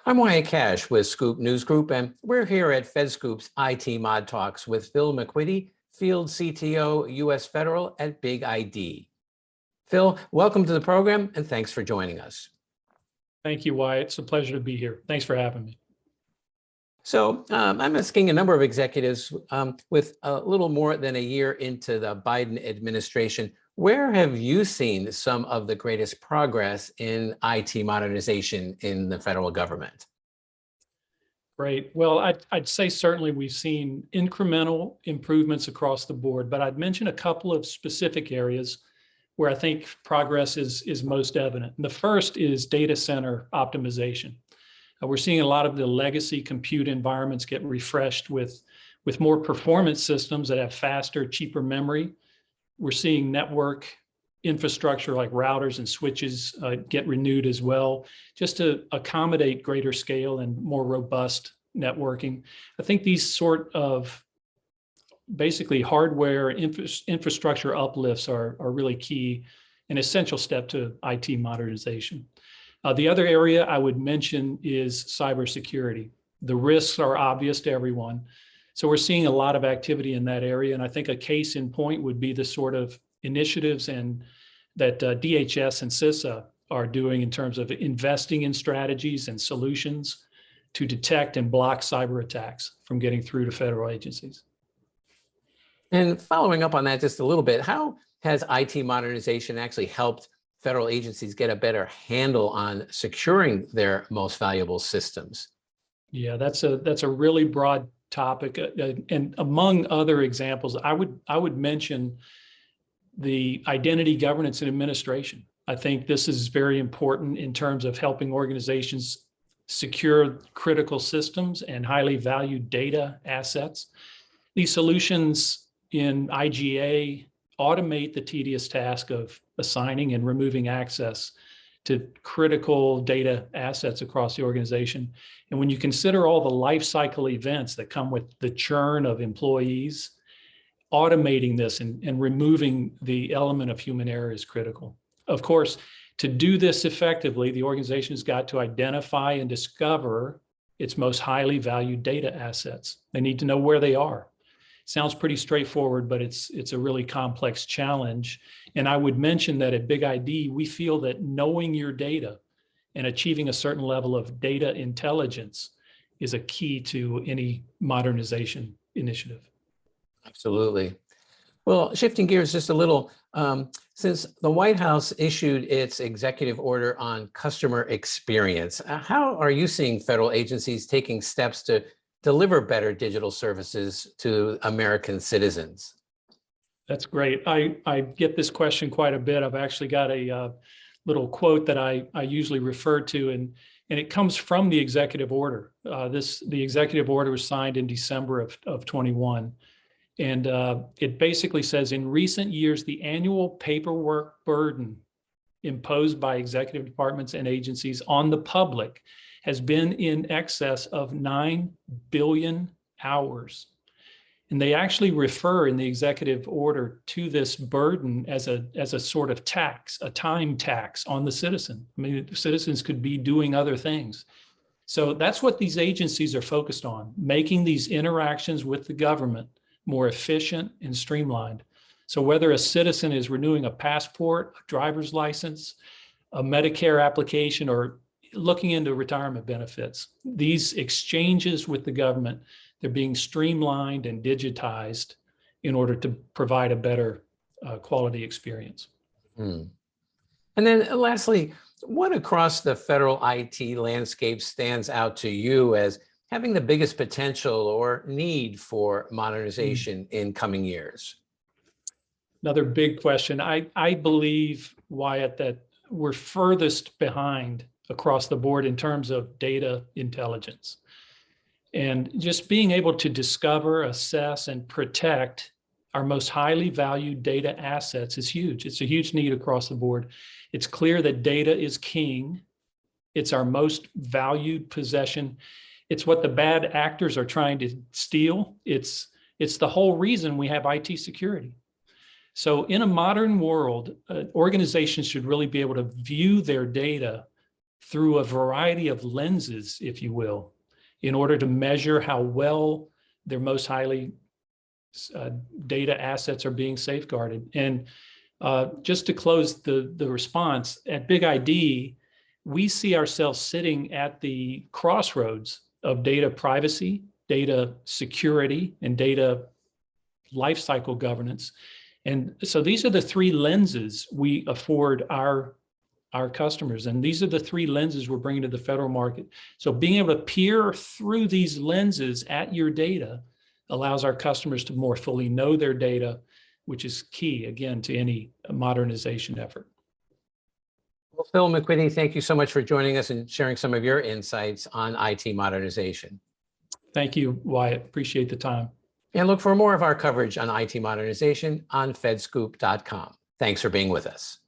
I'm Wyatt Cash with Scoop News Group, and we're here at FedScoop's ITModTalks with Phil McQuity, Field CTO, U.S. Federal at BigID. Phil, welcome to the program, and thanks for joining us. Thank you, Wyatt. It's a pleasure to be here. Thanks for having me. So I'm asking a number of executives with a little more than a year into the Biden administration, where have you seen some of the greatest progress in IT modernization in the federal government? Great. Well, I'd say certainly we've seen incremental improvements across the board, but I'd mention a couple of specific areas where I think progress is most evident. And the first is data center optimization. We're seeing a lot of the legacy compute environments get refreshed with more performance systems that have faster, cheaper memory. We're seeing network infrastructure like routers and switches get renewed as well, just to accommodate greater scale and more robust networking. I think these sort of basically hardware infrastructure uplifts are really key, an essential step to IT modernization. The other area I would mention is cybersecurity. The risks are obvious to everyone. So we're seeing a lot of activity in that area. And I think a case in point would be the sort of initiatives and that DHS and CISA are doing in terms of investing in strategies and solutions to detect and block cyber attacks from getting through to federal agencies. And following up on that just a little bit, how has IT modernization actually helped federal agencies get a better handle on securing their most valuable systems? Yeah, that's a really broad topic. And among other examples, I would mention the identity governance and administration. I think this is very important in terms of helping organizations secure critical systems and highly valued data assets. These solutions in IGA automate the tedious task of assigning and removing access to critical data assets across the organization. And when you consider all the life cycle events that come with the churn of employees, automating this and removing the element of human error is critical. Of course, to do this effectively, the organization has got to identify and discover its most highly valued data assets. They need to know where they are. Sounds pretty straightforward, but it's a really complex challenge. And I would mention that at BigID, we feel that knowing your data and achieving a certain level of data intelligence is a key to any modernization initiative. Absolutely. Well, shifting gears just a little, since the White House issued its executive order on customer experience, how are you seeing federal agencies taking steps to deliver better digital services to American citizens? That's great. I get this question quite a bit. I've actually got a little quote that I usually refer to, and it comes from the executive order. The executive order was signed in December of 21. And it basically says, in recent years, the annual paperwork burden imposed by executive departments and agencies on the public has been in excess of 9 billion hours. And they actually refer in the executive order to this burden as a sort of tax, a time tax on the citizen. I mean, citizens could be doing other things. So that's what these agencies are focused on, making these interactions with the government more efficient and streamlined. So whether a citizen is renewing a passport, a driver's license, a Medicare application, or looking into retirement benefits, these exchanges with the government, they're being streamlined and digitized in order to provide a better quality experience. And then lastly, what across the federal IT landscape stands out to you as having the biggest potential or need for modernization in coming years? Another big question. I believe, Wyatt, that we're furthest behind across the board in terms of data intelligence. And just being able to discover, assess, and protect our most highly valued data assets is huge. It's a huge need across the board. It's clear that data is king. It's our most valued possession. It's what the bad actors are trying to steal. It's the whole reason we have IT security. So in a modern world, organizations should really be able to view their data through a variety of lenses, if you will, in order to measure how well their most highly data assets are being safeguarded. And just to close the response, at BigID, we see ourselves sitting at the crossroads of data privacy, data security, and data lifecycle governance. And so these are the three lenses we afford our customers. And these are the three lenses we're bringing to the federal market. So being able to peer through these lenses at your data allows our customers to more fully know their data, which is key, again, to any modernization effort. Well, Phil McQuity, thank you so much for joining us and sharing some of your insights on IT modernization. Thank you, Wyatt. Appreciate the time. And look for more of our coverage on IT modernization on fedscoop.com. Thanks for being with us.